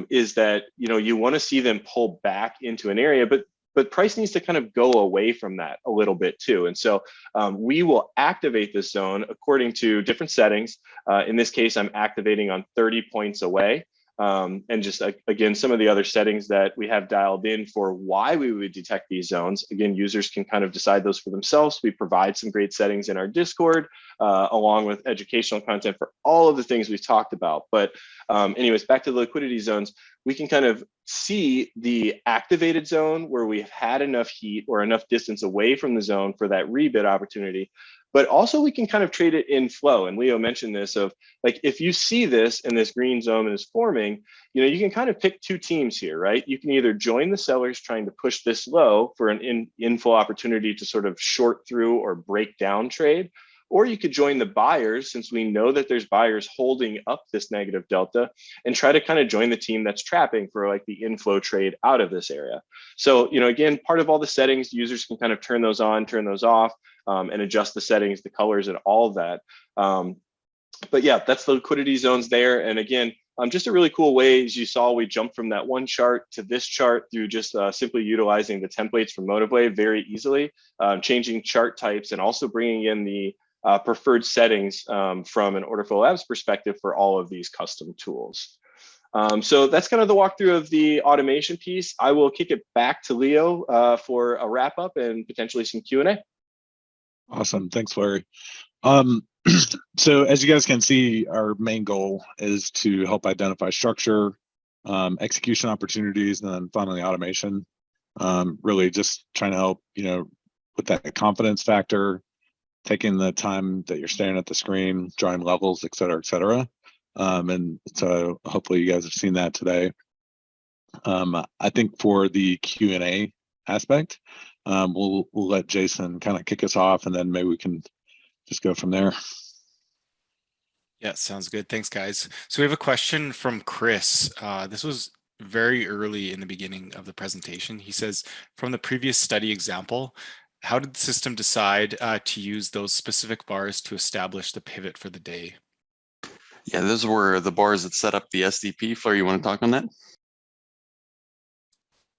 is that, you want to see them pull back into an area, but price needs to kind of go away from that a little bit too. And so we will activate this zone according to different settings. In this case, I'm activating on 30 points away. And just again, some of the other settings that we have dialed in for why we would detect these zones. Again, users can kind of decide those for themselves. We provide some great settings in our Discord, along with educational content for all of the things we've talked about. But anyways, back to the liquidity zones, we can kind of see the activated zone where we've had enough heat or enough distance away from the zone for that rebid opportunity. But also we can kind of trade it in flow. And Leo mentioned this of like, if you see this and this green zone is forming, you can kind of pick two teams here, right? You can either join the sellers trying to push this low for an inflow opportunity to sort of short through or break down trade, or you could join the buyers, since we know that there's buyers holding up this negative delta, and try to kind of join the team that's trapping for like the inflow trade out of this area. So, again, part of all the settings, users can kind of turn those on, turn those off, and adjust the settings, the colors, and all of that. But yeah, that's the liquidity zones there. And again, just a really cool way, as you saw, we jumped from that one chart to this chart through just simply utilizing the templates from MotiveWave very easily, changing chart types, and also bringing in the preferred settings from an OrderFlow Labs perspective for all of these custom tools. So that's kind of the walkthrough of the automation piece. I will kick it back to Leo for a wrap up and potentially some Q&A. Awesome, thanks, Larry. So as you guys can see, our main goal is to help identify structure, execution opportunities, and then finally automation. Really just trying to help, with that confidence factor, taking the time that you're staring at the screen, drawing levels, et cetera, et cetera. And so hopefully you guys have seen that today. I think for the Q&A aspect, we'll let Jason kind of kick us off, and then maybe we can just go from there. Yeah, sounds good. Thanks, guys. So we have a question from Chris. This was very early in the beginning of the presentation. He says, from the previous study example, how did the system decide to use those specific bars to establish the pivot for the day? Yeah, those were the bars that set up the SDP. Fleur, you want to talk on that?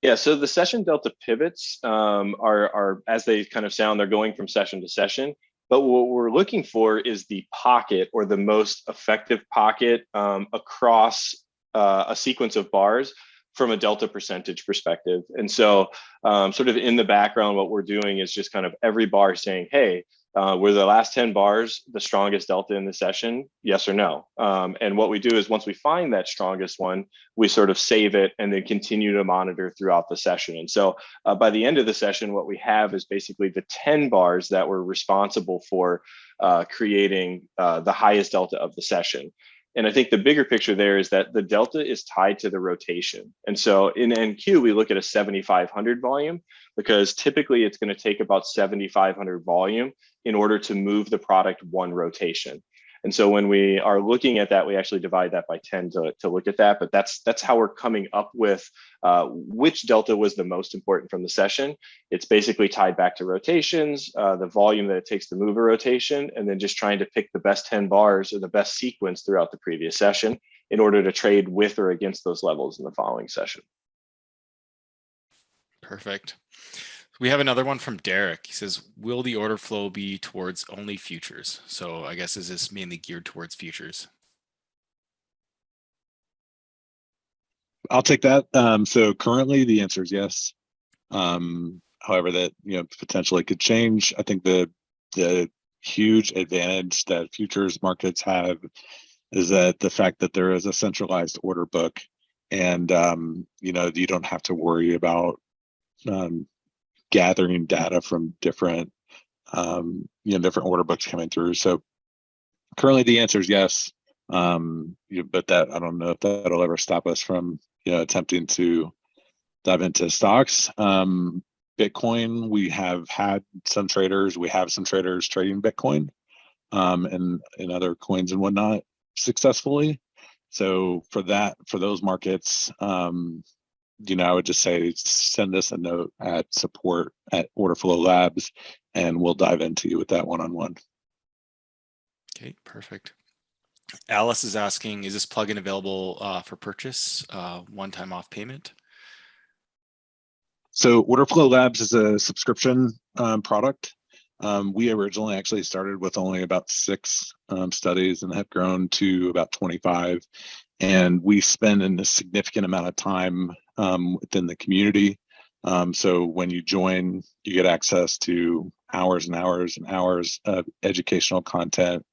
Yeah, so the session delta pivots are, as they kind of sound, they're going from session to session. But what we're looking for is the pocket, or the most effective pocket across a sequence of bars from a delta percentage perspective. And so sort of in the background, what we're doing is just kind of every bar saying, hey, Were the last 10 bars the strongest delta in the session? Yes or no? And what we do is once we find that strongest one, we sort of save it and then continue to monitor throughout the session. And so by the end of the session, what we have is basically the 10 bars that were responsible for creating the highest delta of the session. And I think the bigger picture there is that the delta is tied to the rotation. And so in NQ, we look at a 7,500 volume because typically it's going to take about 7,500 volume in order to move the product one rotation. And so when we are looking at that, we actually divide that by 10 to look at that. But that's how we're coming up with which delta was the most important from the session. It's basically tied back to rotations, the volume that it takes to move a rotation, and then just trying to pick the best 10 bars or the best sequence throughout the previous session in order to trade with or against those levels in the following session. Perfect. We have another one from Derek. He says, will the order flow be towards only futures? So I guess is this mainly geared towards futures? I'll take that. So currently the answer is yes. However, that potentially could change. I think the huge advantage that futures markets have is that the fact that there is a centralized order book, and you don't have to worry about gathering data from different different order books coming through. So currently the answer is yes, but that I don't know if that'll ever stop us from attempting to dive into stocks. Bitcoin, we have some traders trading Bitcoin and other coins and whatnot successfully. So for those markets, I would just say send us a note at support@OrderFlow Labs, and we'll dive into you with that one-on-one. Okay, perfect. Alice is asking, is this plugin available for purchase, one-time off payment? So OrderFlow Labs is a subscription product. We originally actually started with only about 6 studies and have grown to about 25. And we spend a significant amount of time within the community. So when you join, you get access to hours and hours and hours of educational content,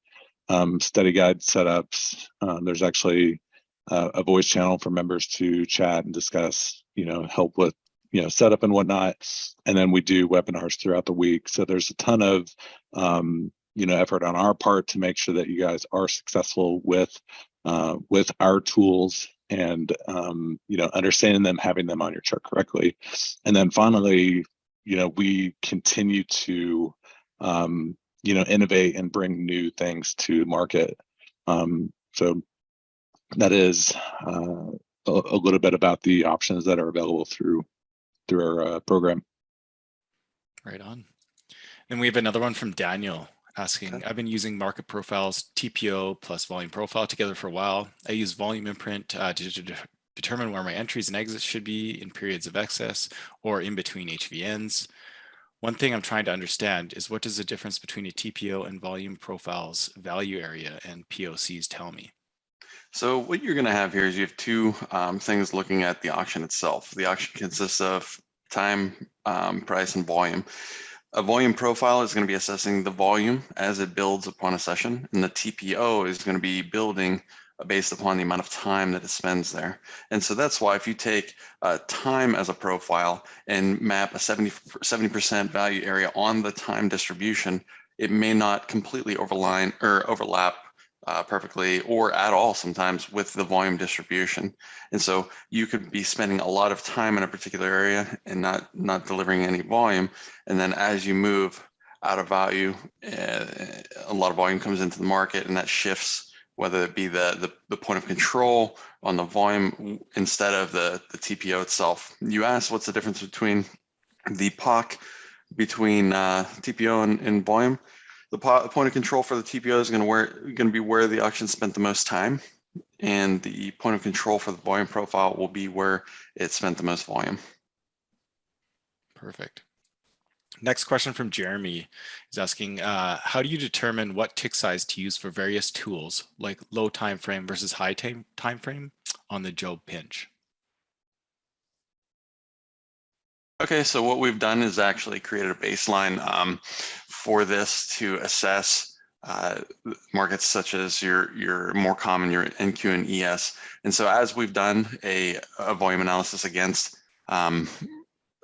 study guide setups. There's actually a voice channel for members to chat and discuss, help with setup and whatnot. And then we do webinars throughout the week. So there's a ton of effort on our part to make sure that you guys are successful with our tools and understanding them, having them on your chart correctly. And then finally, we continue to innovate and bring new things to market. So that is a little bit about the options that are available through our program. Right on. And we have another one from Daniel asking, I've been using market profiles, TPO plus volume profile together for a while. I use volume imprint to determine where my entries and exits should be in periods of excess or in between HVNs. One thing I'm trying to understand is, what does the difference between a TPO and volume profiles value area and POCs tell me? So what you're going to have here is you have 2 things looking at the auction itself. The auction consists of time, price, and volume. A volume profile is going to be assessing the volume as it builds upon a session, and the TPO is going to be building based upon the amount of time that it spends there. And so that's why if you take time as a profile and map a 70% value area on the time distribution, it may not completely overlap perfectly or at all sometimes with the volume distribution. And so you could be spending a lot of time in a particular area and not delivering any volume. And then as you move out of value, a lot of volume comes into the market, and that shifts, whether it be the point of control on the volume instead of the TPO itself. You asked what's the difference between the POC between TPO and volume. The point of control for the TPO is going to be where the auction spent the most time, and the point of control for the volume profile will be where it spent the most volume. Perfect. Next question from Jeremy is asking, how do you determine what tick size to use for various tools, like low time frame versus high time frame on the Job pinch? Okay, so what we've done is actually created a baseline for this to assess markets such as your more common, your NQ and ES. And so as we've done a volume analysis against a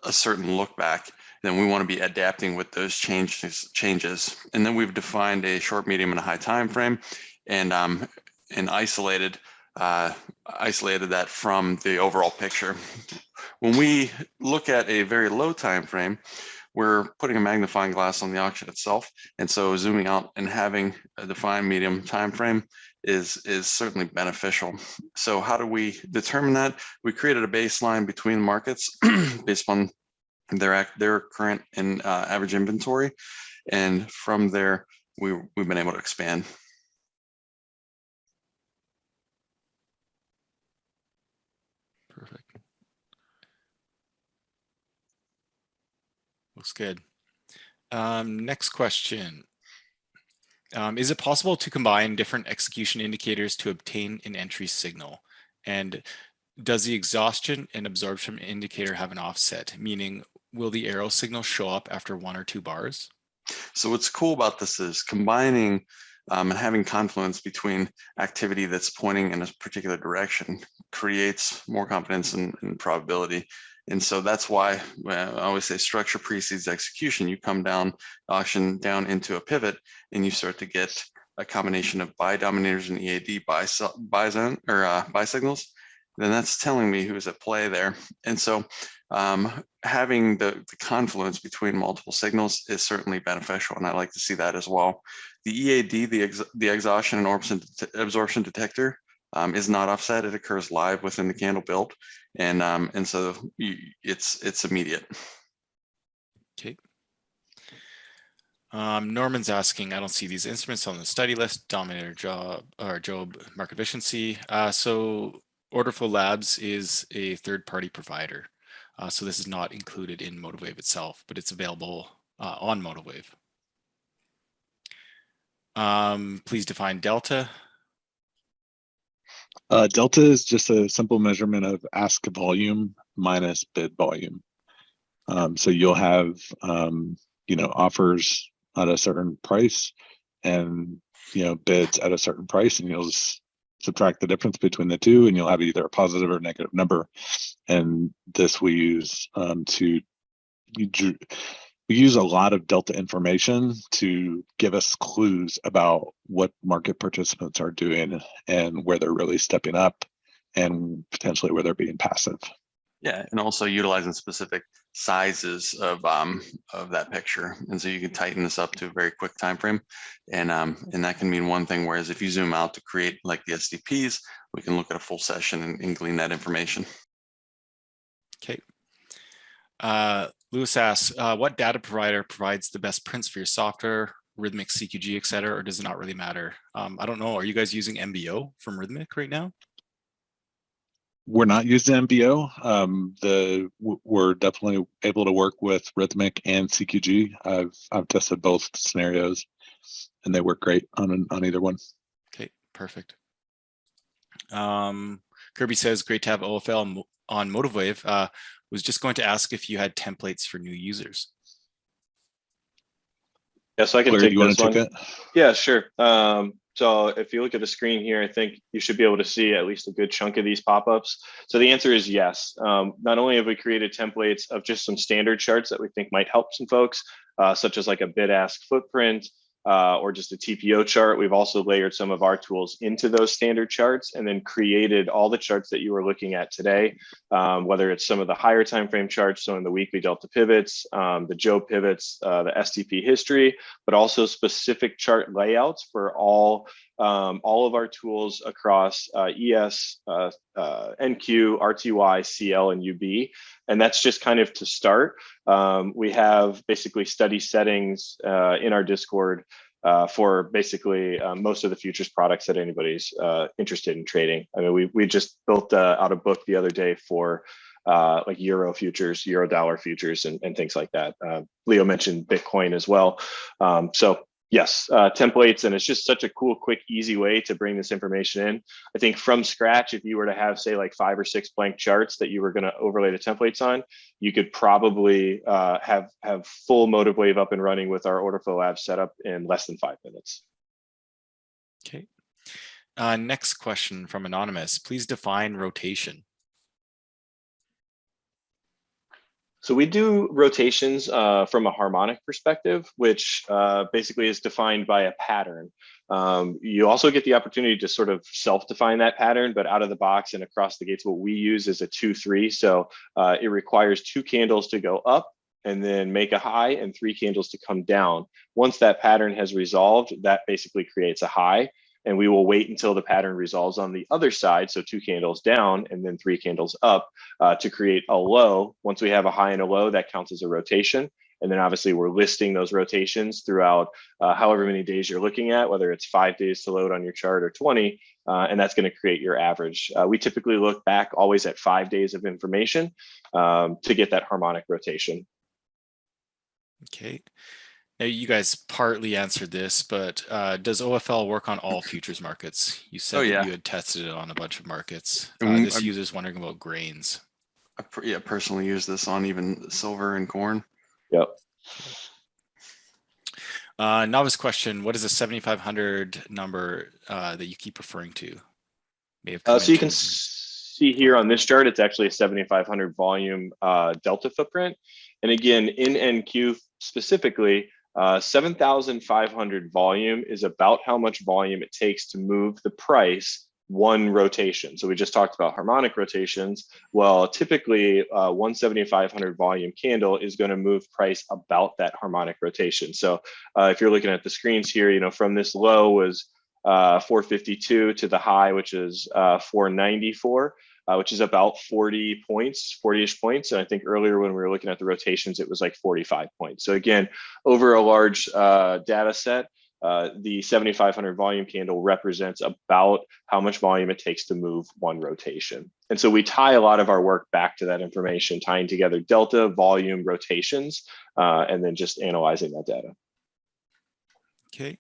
certain look back, then we want to be adapting with those changes. And then we've defined a short, medium, and a high time frame, and isolated that from the overall picture. When we look at a very low time frame, we're putting a magnifying glass on the auction itself, and so zooming out and having a defined medium time frame is certainly beneficial. So how do we determine that? We created a baseline between markets based on their current and average inventory, and from there we've been able to expand. Perfect. Looks good. Next question. Is it possible to combine different execution indicators to obtain an entry signal? And does the exhaustion and absorption indicator have an offset? Meaning, will the arrow signal show up after 1 or 2 bars? So what's cool about this is combining and having confluence between activity that's pointing in a particular direction creates more confidence and probability. And so that's why I always say structure precedes execution. You come down auction down into a pivot, and you start to get a combination of buy dominators and EAD buy signals. Then that's telling me who's at play there. And so having the confluence between multiple signals is certainly beneficial, and I like to see that as well. The EAD, the exhaustion and absorption detector, is not offset. It occurs live within the candle build, and so it's immediate. Okay. Norman's asking, I don't see these instruments on the study list. Dominator, Job, market efficiency. So OrderFlow Labs is a third-party provider. So this is not included in MotiveWave itself, but it's available on MotiveWave. Please define delta. Delta is just a simple measurement of ask volume minus bid volume. So you'll have offers at a certain price and bids at a certain price, and you'll just subtract the difference between the two, and you'll have either a positive or negative number. And this we use we use a lot of delta information to give us clues about what market participants are doing and where they're really stepping up and potentially where they're being passive. Yeah, and also utilizing specific sizes of that picture, and so you can tighten this up to a very quick time frame, and that can mean one thing. Whereas if you zoom out to create like the SDPs, we can look at a full session and glean that information. Okay. Lewis asks, what data provider provides the best prints for your software, Rhythmic, CQG, et cetera, or does it not really matter? I don't know. Are you guys using MBO from Rhythmic right now? We're not using MBO. We're definitely able to work with Rhythmic and CQG. I've tested both scenarios, and they work great on either one. Okay, perfect. Kirby says, great to have OFL on MotiveWave. Was just going to ask if you had templates for new users. Yes, I can Claire, take you want this to one. take it? Yeah, sure. So if you look at the screen here, I think you should be able to see at least a good chunk of these pop-ups. So the answer is yes. Not only have we created templates of just some standard charts that we think might help some folks, such as like a bid-ask footprint, or just a TPO chart. We've also layered some of our tools into those standard charts and then created all the charts that you were looking at today, whether it's some of the higher time frame charts, so in the weekly delta pivots, the Joe pivots, the STP history, but also specific chart layouts for all of our tools across ES, NQ, RTY, CL, and UB. And that's just kind of to start. We have basically study settings in our Discord for basically most of the futures products that anybody's interested in trading. I mean, we just built out a book the other day for like Euro futures, Euro dollar futures, and things like that. Leo mentioned Bitcoin as well. So Yes, templates, and it's just such a cool, quick, easy way to bring this information in. I think from scratch, if you were to have, say, like 5 or 6 blank charts that you were going to overlay the templates on, you could probably have full MotiveWave up and running with our OrderFlow Labs setup in less than 5 minutes. Okay. Next question from Anonymous. Please define rotation. So we do rotations from a harmonic perspective, which basically is defined by a pattern. You also get the opportunity to sort of self-define that pattern, but out of the box and across the gates, what we use is a 2-3. So it requires 2 candles to go up and then make a high and 3 candles to come down. Once that pattern has resolved, that basically creates a high. And we will wait until the pattern resolves on the other side, so 2 candles down and then 3 candles up to create a low. Once we have a high and a low, that counts as a rotation. And then obviously we're listing those rotations throughout however many days you're looking at, whether it's 5 days to load on your chart or 20, and that's going to create your average. We typically look back always at 5 days of information to get that harmonic rotation. Okay. Now you guys partly answered this, but does OFL work on all futures markets? You said that you had tested it on a bunch of markets. This user's wondering about grains. I personally use this on even silver and corn. Yep. Novice question, what is the 7,500 number that you keep referring to? So you can see here on this chart, it's actually a 7,500 volume delta footprint. And again, in NQ specifically, 7,500 volume is about how much volume it takes to move the price 1 rotation. So we just talked about harmonic rotations. Well, typically 1,7,500 volume candle is going to move price about that harmonic rotation. So if you're looking at the screens here, you know, from this low was 452 to the high, which is 494. Which is about 40 points, 40-ish points. And I think earlier when we were looking at the rotations, it was like 45 points. So again, over a large data set, the 7,500 volume candle represents about how much volume it takes to move 1 rotation. And so we tie a lot of our work back to that information, tying together delta, volume, rotations, and then just analyzing that data. Okay.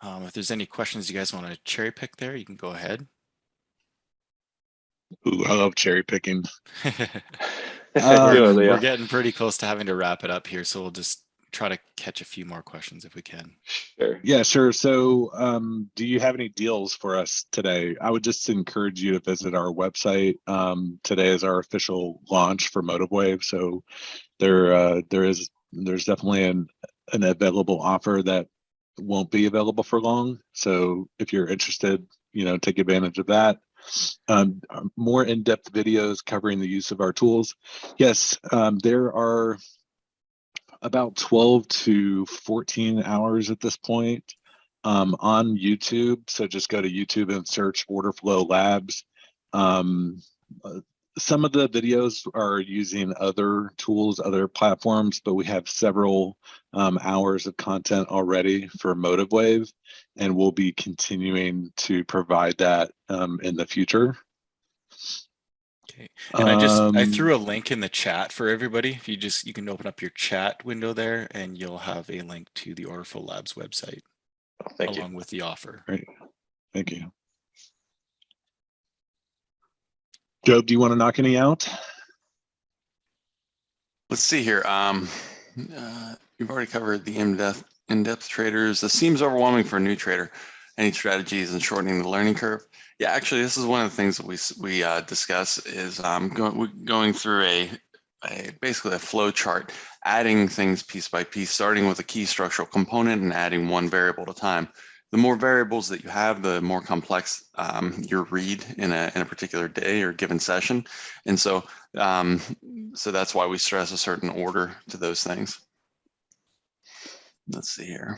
If there's any questions you guys want to cherry pick there, you can go ahead. Ooh, I love cherry picking. We're getting pretty close to having to wrap it up here, so we'll just try to catch a few more questions if we can. Sure. Yeah, sure. So do you have any deals for us today? I would just encourage you to visit our website. Today is our official launch for MotiveWave. So there's definitely an available offer that won't be available for long. So if you're interested, you know, take advantage of that. More in-depth videos covering the use of our tools. Yes, there are about 12 to 14 hours at this point on YouTube. So just go to YouTube and search OrderFlow Labs. Some of the videos are using other tools, other platforms, but we have several hours of content already for MotiveWave, and we'll be continuing to provide that in the future. Okay, and I threw a link in the chat for everybody. If you can open up your chat window there, and you'll have a link to the OrderFlow Labs website along with the offer. Great, thank you. Job, do you want to knock any out? Let's see here. You've already covered the in-depth traders. This seems overwhelming for a new trader. Any strategies in shortening the learning curve? Yeah, actually, this is one of the things that we discuss is going through basically a flow chart, adding things piece by piece, starting with a key structural component and adding 1 variable at a time. The more variables that you have, the more complex your read in a particular day or given session. And so that's why we stress a certain order to those things. Let's see here.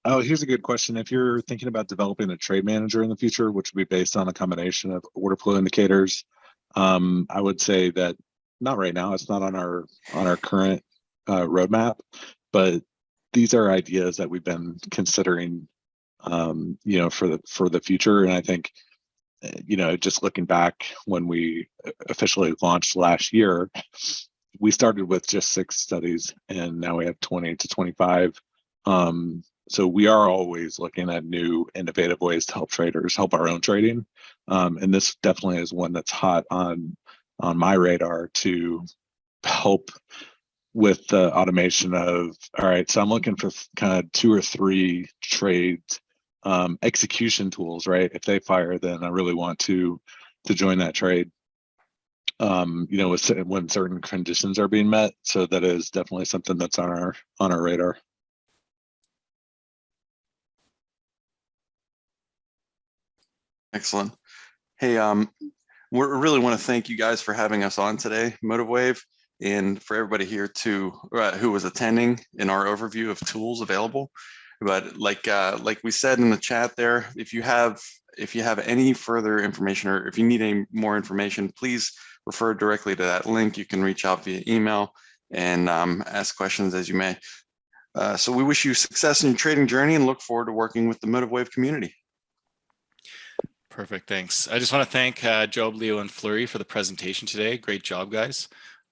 Oh, here's a good question. If you're thinking about developing a trade manager in the future, which would be based on a combination of order flow indicators, I would say that not right now. It's not on our current roadmap, but these are ideas that we've been considering, you know, for the future. And I think, you know, just looking back when we officially launched last year, we started with just 6 studies, and now we have 20 to 25. So we are always looking at new innovative ways to help traders help our own trading. And this definitely is one that's hot on my radar to help with the automation of, all right, so I'm looking for kind of 2 or 3 trade execution tools, right? If they fire, then I really want to join that trade. You know, when certain conditions are being met. So that is definitely something that's on our radar. Excellent. Hey, we really want to thank you guys for having us on today, MotiveWave, and for everybody here too who was attending in our overview of tools available. But like we said in the chat there, if you have any further information, or if you need any more information, please refer directly to that link. You can reach out via email and ask questions as you may. So we wish you success in your trading journey and look forward to working with the MotiveWave community. Perfect, thanks. I just want to thank Job, Leo, and Fleury for the presentation today. Great job, guys.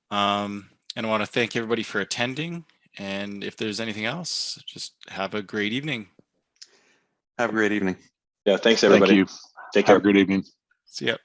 And I want to thank everybody for attending. And if there's anything else, just have a great evening. Have a great evening. Yeah, thanks everybody. Thank you. Take care. Have a good evening. See ya.